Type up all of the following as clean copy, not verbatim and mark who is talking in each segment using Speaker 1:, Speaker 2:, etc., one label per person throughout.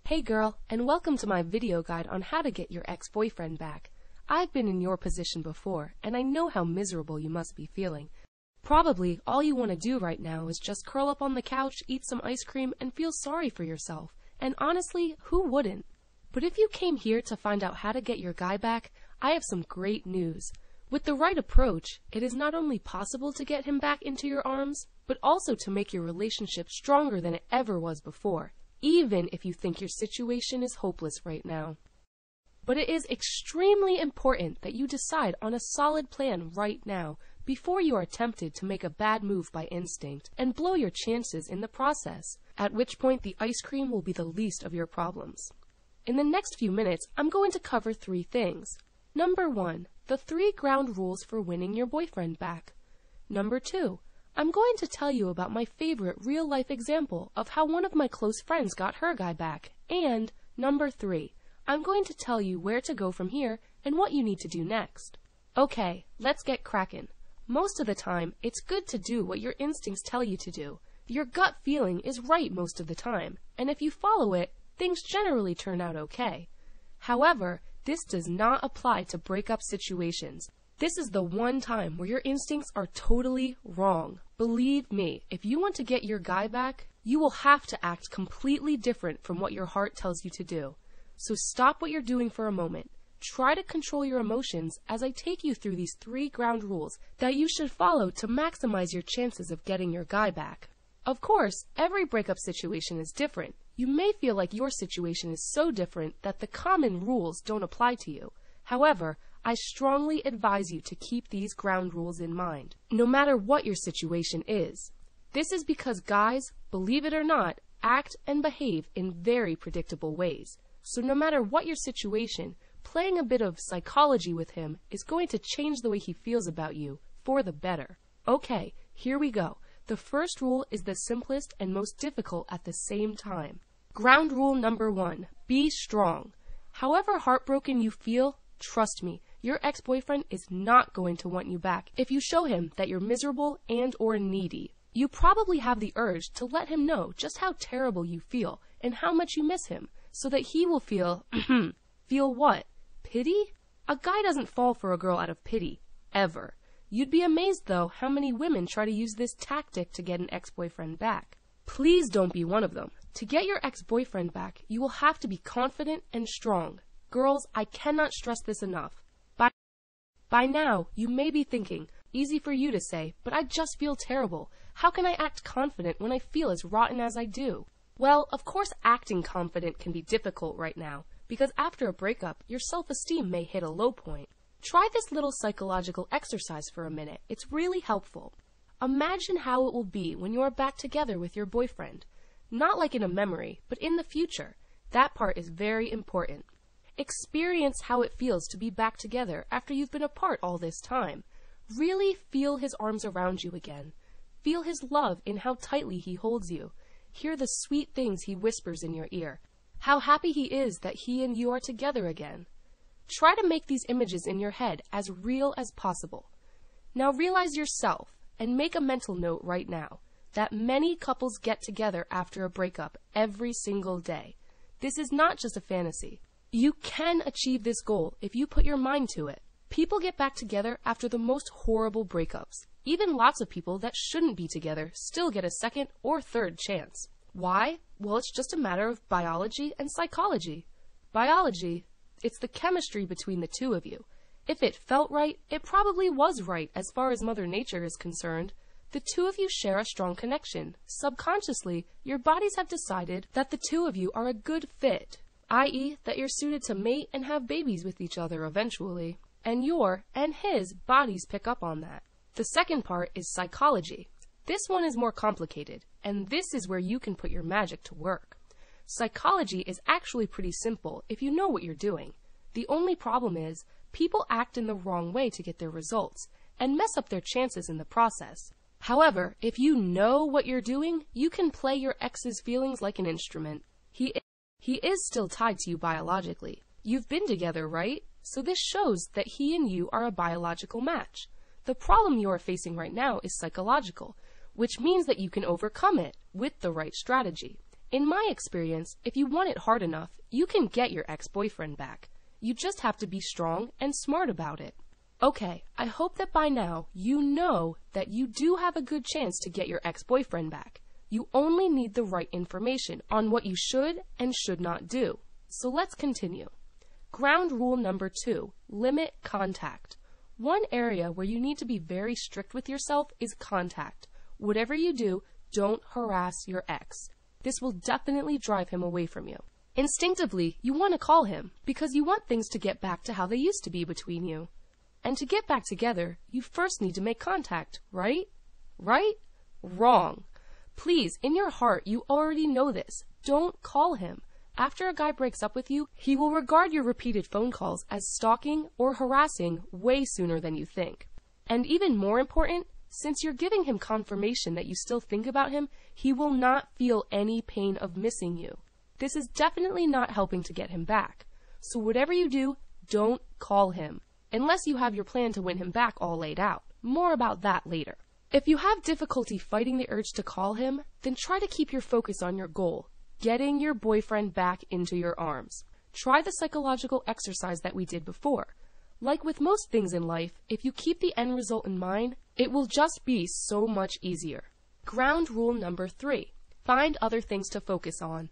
Speaker 1: Hey girl, and welcome to my video guide on how to get your ex-boyfriend back. I've been in your position before, and I know how miserable you must be feeling. Probably all you want to do right now is just curl up on the couch, eat some ice cream, and feel sorry for yourself. And honestly, who wouldn't? But if you came here to find out how to get your guy back, I have some great news. With the right approach, it is not only possible to get him back into your arms, but also to make your relationship stronger than it ever was before, even if you think your situation is hopeless right now. But it is extremely important that you decide on a solid plan right now before you are tempted to make a bad move by instinct and blow your chances in the process, at which point the ice cream will be the least of your problems. In the next few minutes, I'm going to cover 3 things. Number 1, the 3 ground rules for winning your boyfriend back. Number 2, I'm going to tell you about my favorite real-life example of how one of my close friends got her guy back. And number 3, I'm going to tell you where to go from here and what you need to do next. Okay, let's get crackin'. Most of the time, it's good to do what your instincts tell you to do. Your gut feeling is right most of the time, and if you follow it, things generally turn out okay. However, this does not apply to breakup situations. This is the one time where your instincts are totally wrong. Believe me, if you want to get your guy back, you will have to act completely different from what your heart tells you to do. So stop what you're doing for a moment. Try to control your emotions as I take you through these 3 ground rules that you should follow to maximize your chances of getting your guy back. Of course, every breakup situation is different. You may feel like your situation is so different that the common rules don't apply to you. However, I strongly advise you to keep these ground rules in mind, no matter what your situation is. This is because guys, believe it or not, act and behave in very predictable ways. So no matter what your situation, playing a bit of psychology with him is going to change the way he feels about you for the better. Okay, here we go. The first rule is the simplest and most difficult at the same time. Ground rule number 1, be strong. However heartbroken you feel, trust me, your ex-boyfriend is not going to want you back if you show him that you're miserable and or needy. You probably have the urge to let him know just how terrible you feel and how much you miss him, so that he will feel, feel what? Pity? A guy doesn't fall for a girl out of pity, ever. You'd be amazed, though, how many women try to use this tactic to get an ex-boyfriend back. Please don't be one of them. To get your ex-boyfriend back, you will have to be confident and strong. Girls, I cannot stress this enough. By now, you may be thinking, easy for you to say, but I just feel terrible. How can I act confident when I feel as rotten as I do? Well, of course acting confident can be difficult right now, because after a breakup, your self-esteem may hit a low point. Try this little psychological exercise for a minute. It's really helpful. Imagine how it will be when you are back together with your boyfriend. Not like in a memory, but in the future. That part is very important. Experience how it feels to be back together after you've been apart all this time. Really feel his arms around you again. Feel his love in how tightly he holds you. Hear the sweet things he whispers in your ear. How happy he is that he and you are together again. Try to make these images in your head as real as possible. Now realize yourself and make a mental note right now that many couples get together after a breakup every single day. This is not just a fantasy. You can achieve this goal if you put your mind to it. People get back together after the most horrible breakups. Even lots of people that shouldn't be together still get a second or third chance. Why? Well, it's just a matter of biology and psychology. Biology, it's the chemistry between the two of you. If it felt right, it probably was right as far as Mother Nature is concerned. The two of you share a strong connection. Subconsciously, your bodies have decided that the two of you are a good fit, i.e. that you're suited to mate and have babies with each other eventually. And your and his bodies pick up on that. The second part is psychology. This one is more complicated, and this is where you can put your magic to work. Psychology is actually pretty simple if you know what you're doing. The only problem is, people act in the wrong way to get their results, and mess up their chances in the process. However, if you know what you're doing, you can play your ex's feelings like an instrument. He is still tied to you biologically. You've been together, right? So this shows that he and you are a biological match. The problem you are facing right now is psychological, which means that you can overcome it with the right strategy. In my experience, if you want it hard enough, you can get your ex-boyfriend back. You just have to be strong and smart about it. Okay, I hope that by now you know that you do have a good chance to get your ex-boyfriend back. You only need the right information on what you should and should not do. So let's continue. Ground rule number 2, limit contact. One area where you need to be very strict with yourself is contact. Whatever you do, don't harass your ex. This will definitely drive him away from you. Instinctively, you want to call him because you want things to get back to how they used to be between you. And to get back together, you first need to make contact, right? Right? Wrong. Please, in your heart, you already know this. Don't call him. After a guy breaks up with you, he will regard your repeated phone calls as stalking or harassing way sooner than you think. And even more important, since you're giving him confirmation that you still think about him, he will not feel any pain of missing you. This is definitely not helping to get him back. So whatever you do, don't call him, unless you have your plan to win him back all laid out. More about that later. If you have difficulty fighting the urge to call him, then try to keep your focus on your goal, getting your boyfriend back into your arms. Try the psychological exercise that we did before. Like with most things in life, if you keep the end result in mind, it will just be so much easier. Ground rule number 3, find other things to focus on.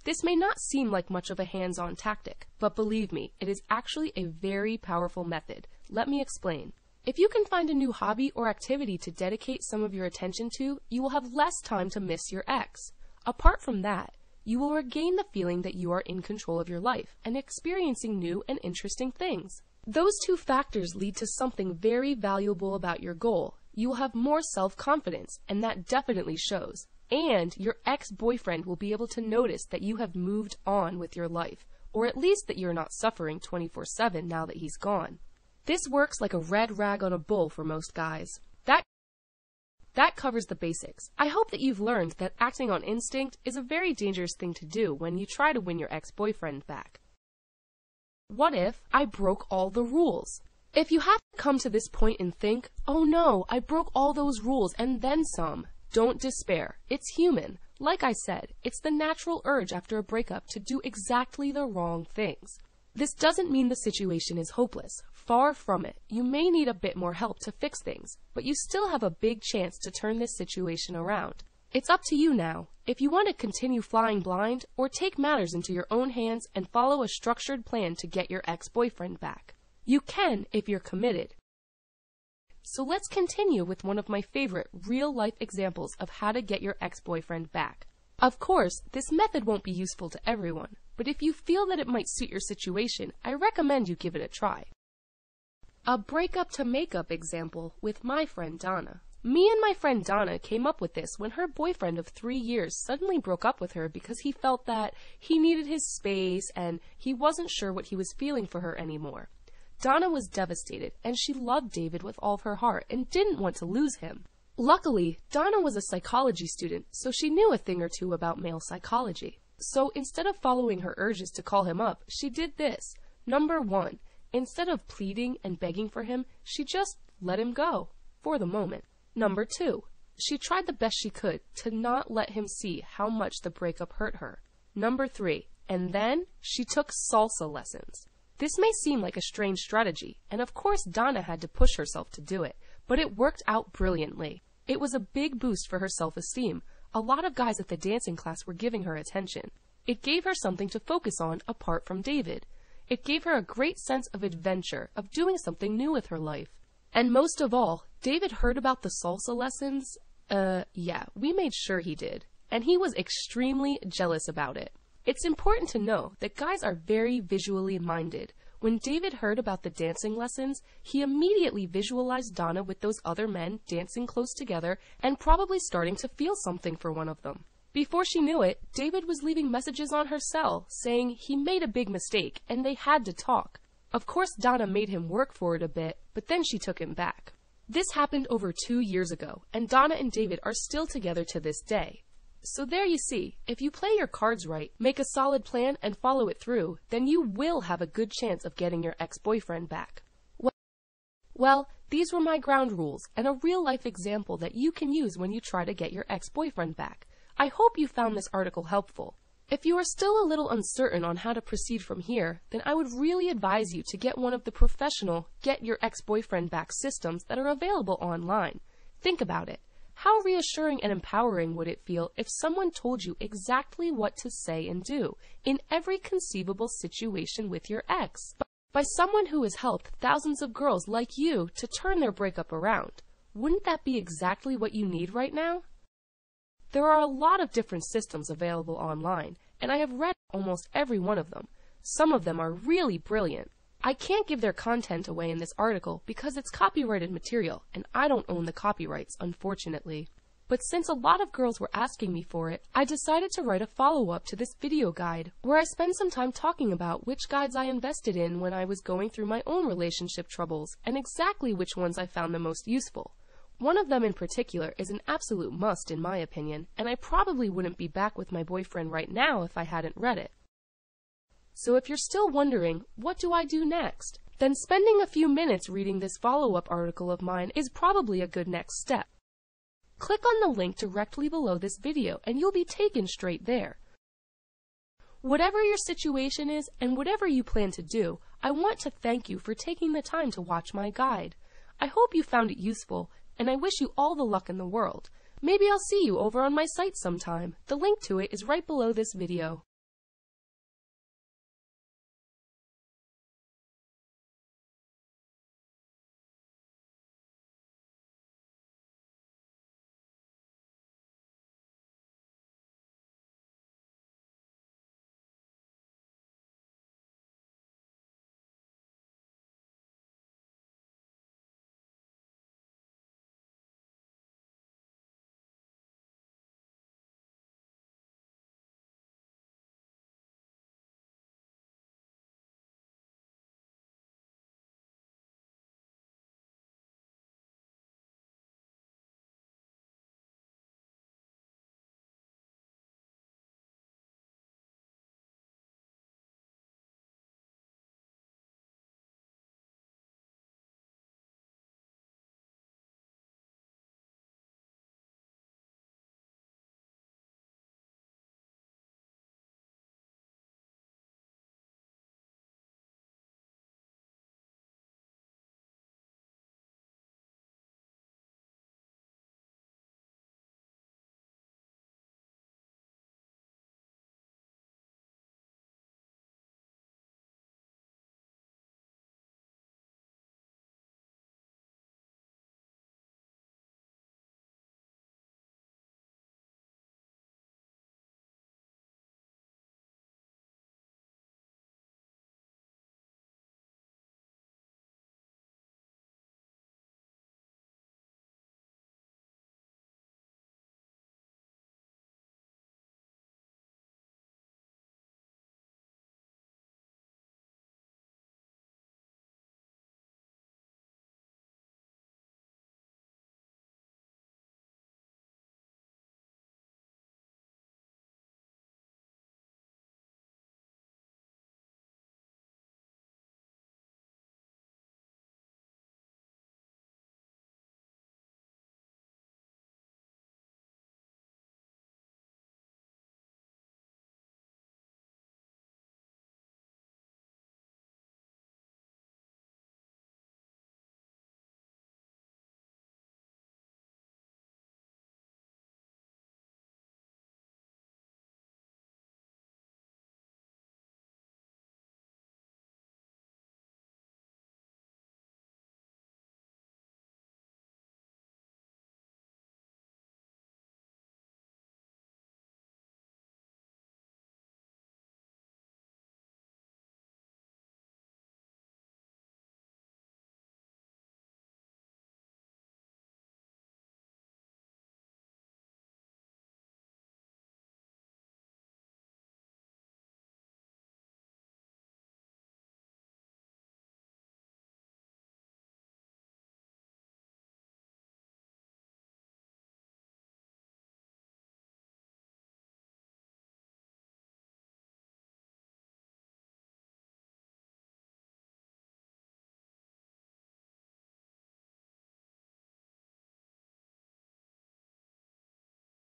Speaker 1: This may not seem like much of a hands-on tactic, but believe me, it is actually a very powerful method. Let me explain. If you can find a new hobby or activity to dedicate some of your attention to, you will have less time to miss your ex. Apart from that, you will regain the feeling that you are in control of your life and experiencing new and interesting things. Those two factors lead to something very valuable about your goal. You will have more self-confidence, and that definitely shows. And your ex-boyfriend will be able to notice that you have moved on with your life, or at least that you're not suffering 24/7 now that he's gone. This works like a red rag on a bull for most guys. That covers the basics. I hope that you've learned that acting on instinct is a very dangerous thing to do when you try to win your ex-boyfriend back. What if I broke all the rules? If you have to come to this point and think, oh no, I broke all those rules and then some, don't despair. It's human. Like I said, it's the natural urge after a breakup to do exactly the wrong things. This doesn't mean the situation is hopeless. Far from it. You may need a bit more help to fix things, but you still have a big chance to turn this situation around. It's up to you now, if you want to continue flying blind or take matters into your own hands and follow a structured plan to get your ex-boyfriend back. You can if you're committed. So let's continue with one of my favorite real-life examples of how to get your ex-boyfriend back. Of course, this method won't be useful to everyone, but if you feel that it might suit your situation, I recommend you give it a try. A breakup to makeup example with my friend Donna. Me and my friend Donna came up with this when her boyfriend of 3 years suddenly broke up with her because he felt that he needed his space and he wasn't sure what he was feeling for her anymore. Donna was devastated, and she loved David with all of her heart and didn't want to lose him. Luckily, Donna was a psychology student, so she knew a thing or two about male psychology. So instead of following her urges to call him up, she did this. Number 1, instead of pleading and begging for him, she just let him go, for the moment. Number 2, she tried the best she could to not let him see how much the breakup hurt her. Number 3, and then she took salsa lessons. This may seem like a strange strategy, and of course Donna had to push herself to do it, but it worked out brilliantly. It was a big boost for her self-esteem. A lot of guys at the dancing class were giving her attention. It gave her something to focus on apart from David. It gave her a great sense of adventure, of doing something new with her life. And most of all, David heard about the salsa lessons. Yeah, we made sure he did. And he was extremely jealous about it. It's important to know that guys are very visually minded. When David heard about the dancing lessons, he immediately visualized Donna with those other men dancing close together and probably starting to feel something for one of them. Before she knew it, David was leaving messages on her cell saying he made a big mistake and they had to talk. Of course, Donna made him work for it a bit, but then she took him back. This happened over 2 years ago, and Donna and David are still together to this day. So there you see, if you play your cards right, make a solid plan, and follow it through, then you will have a good chance of getting your ex-boyfriend back. Well, these were my ground rules, and a real-life example that you can use when you try to get your ex-boyfriend back. I hope you found this article helpful. If you are still a little uncertain on how to proceed from here, then I would really advise you to get one of the professional Get Your Ex-Boyfriend Back systems that are available online. Think about it. How reassuring and empowering would it feel if someone told you exactly what to say and do in every conceivable situation with your ex? By someone who has helped thousands of girls like you to turn their breakup around. Wouldn't that be exactly what you need right now? There are a lot of different systems available online, and I have read almost every one of them. Some of them are really brilliant. I can't give their content away in this article because it's copyrighted material, and I don't own the copyrights, unfortunately. But since a lot of girls were asking me for it, I decided to write a follow-up to this video guide, where I spend some time talking about which guides I invested in when I was going through my own relationship troubles, and exactly which ones I found the most useful. One of them in particular is an absolute must in my opinion, and I probably wouldn't be back with my boyfriend right now if I hadn't read it. So if you're still wondering, what do I do next? Then spending a few minutes reading this follow-up article of mine is probably a good next step. Click on the link directly below this video and you'll be taken straight there. Whatever your situation is and whatever you plan to do, I want to thank you for taking the time to watch my guide. I hope you found it useful, and I wish you all the luck in the world. Maybe I'll see you over on my site sometime. The link to it is right below this video.